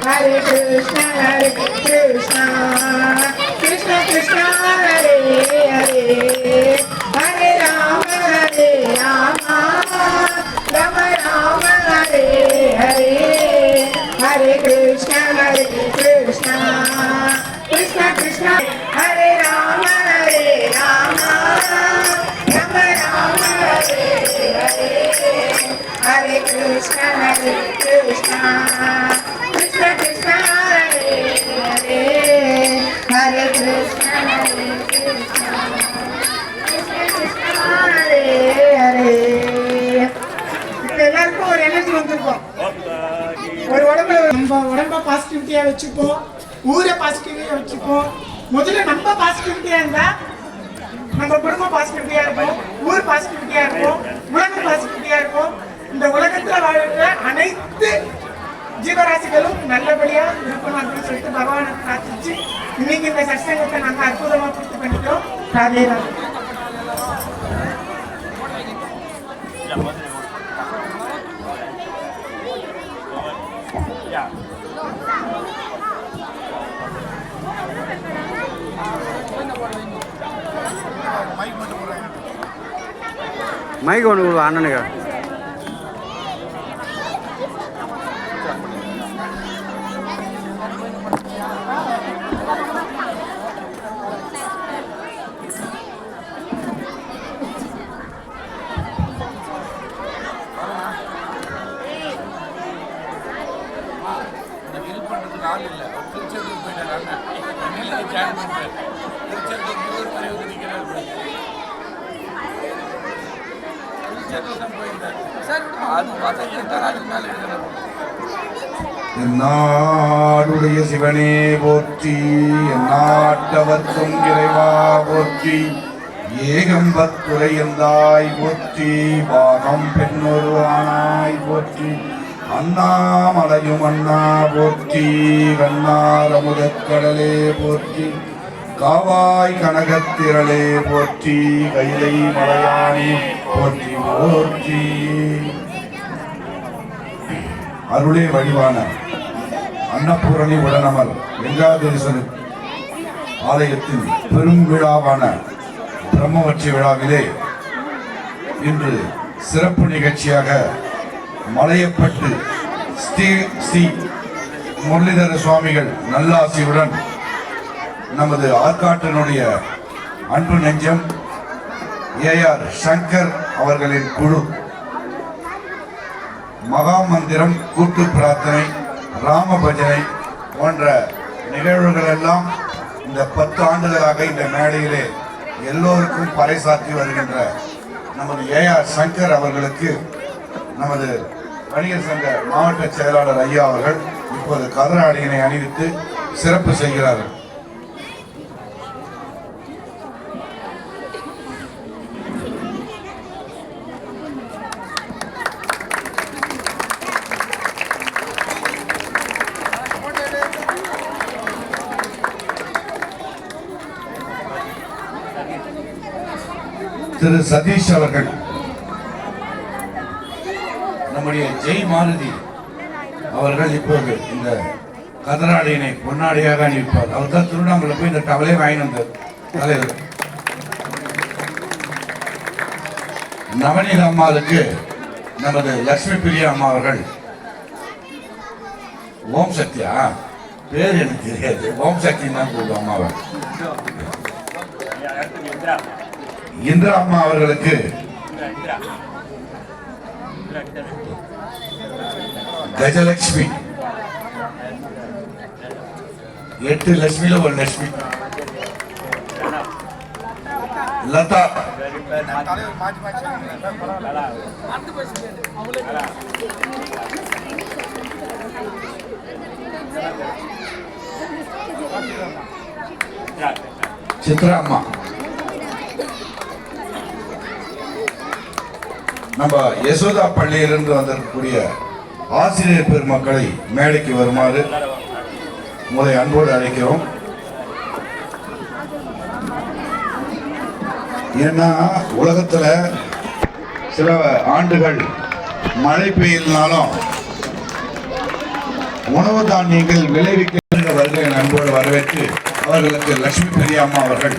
Hare Krishna, Krishna Krishna, Hare Hare, Hare Rama, Rama Rama, Hare Hare, Hare Krishna, Krishna Krishna, Hare Rama, Rama Rama, Hare Hare, Hare Krishna, Krishna Krishna, Hare Hare, Hare Krishna, Krishna Krishna, Hare Hare. எல்லாருக்கும் ஒரு energy வந்துருக்கும். ஒரு உடம்ப பாசிட்டிவிட்டியா வச்சுப்போம், ஊரை பாசிட்டிவிட்டியா வச்சுப்போம். முதல்ல நம்ம பாசிட்டிவிட்டியா இருந்தா நம்ம குடும்பம் பாசிட்டிவிட்டியா இருக்கும், ஊர் பாசிட்டிவிட்டியா இருக்கும், உலகம் பாசிட்டிவிட்டியா இருக்கும். இந்த உலகத்துல வாழ்ற அனைத்து ஜீவராசிகளும் நல்லபடியா இருக்கணும் அப்படின்னு சொல்லிட்டு பகவானை பிரார்த்திச்சு இன்னைக்கு இந்த சத்சங்கத்தை நாங்க அற்புதமா பூர்த்தி பண்ணிட்டோம். ராதே ராதே. மைக் ஒன்று கொடுவா அண்ணனுக்கு. என்னாடுடைய சிவனே போற்றி, எந்நாட்டவர்க்கும் இறைவா போற்றி, ஏகம்பத்துரை எந்தாய் போற்றி, பாகம் பெண்ணொரு ஆனாய் போற்றி, அண்ணாமலையும் அண்ணா போற்றி, கண்ணார் அமுதக்கடலே போற்றி, காவாய் கனகத்திரளே போற்றி, கைலை மலையானே போற்றி போற்றி. அருளே வடிவான அன்னபூரணி உடனமர் வெங்காதேஸ்வரர் ஆலயத்தின் பெரும் விழாவான பிரம்மவட்சி விழாவிலே இன்று சிறப்பு நிகழ்ச்சியாக மலையப்பட்டு ஸ்ரீ முரளிதர சுவாமிகள் நல்லாசியுடன் நமது ஆற்காட்டினுடைய அன்பு நெஞ்சம் ஏஆர் சங்கர் அவர்களின் குழு மகா மந்திரம், கூட்டு பிரார்த்தனை, ராம பஜனை போன்ற நிகழ்வுகள் எல்லாம் இந்த 10 ஆண்டுகளாக இந்த மேடையிலே எல்லோருக்கும் பறைசாற்றி வருகின்ற நமது ஏஆர் சங்கர் அவர்களுக்கு நமது வணிகர் சங்க மாவட்ட செயலாளர் ஐயா அவர்கள் இப்போது கதராடியினை அணிவித்து சிறப்பு செய்கிறார்கள். திரு சதீஷ் அவர்கள் நம்முடைய ஜெய் மாருதி அவர்கள் இப்போது இந்த கதராடியினை பொன்னாடியாக அணிவிப்பார். அவர் தான் திருவண்ணாமலை போய் இந்த டவலே வாங்கி வந்தார் தலைவர். நவநீத அம்மாவுக்கு நமது லட்சுமி பிரியா அம்மா அவர்கள் ஓம் சக்தியா பேர் எனக்கு தெரியாது, ஓம் சக்தி தான் கூப்பிடுவோம் அம்மாவை. இந்திரா அம்மா அவர்களுக்கு கஜலட்சுமி, 8 லட்சுமியில ஒரு லட்சுமி. லதா சித்ரா அம்மா. நம்ம யசோதா பள்ளியிலிருந்து வந்திருக்கக்கூடிய ஆசிரியர் பெருமக்களை மேடைக்கு வருமாறு உங்களை அன்போடு அழைக்கிறோம். ஏன்னா உலகத்துல சில ஆண்டுகள் மழை பெய்யலனாலும் உணவு தானியங்கள் விளைவிக்கின்ற வருகை அன்போடு வரவேற்று அவர்களுக்கு லட்சுமி பிரியா அம்மா அவர்கள்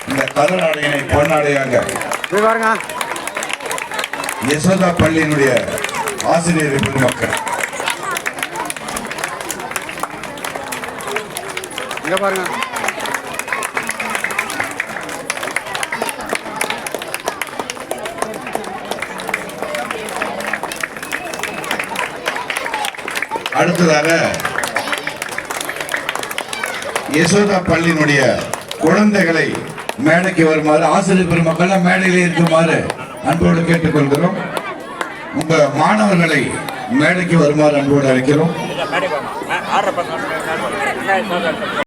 இந்த கருநாடையினை பொன்னாடையாக போய் பாருங்க. யசோதா பள்ளியினுடைய ஆசிரியர் பெருமக்கள் இங்க பாருங்க. அடுத்ததாக யசோதா பள்ளியினுடைய குழந்தைகளை மேடைக்கு வருமாறு ஆசிரியர் பெருமக்கள் மேடையிலே இருக்குமாறு அன்போடு கேட்டுக்கொள்கிறோம். உங்க மாணவர்களை மேடைக்கு வருமாறு அன்போடு அழைக்கிறோம்.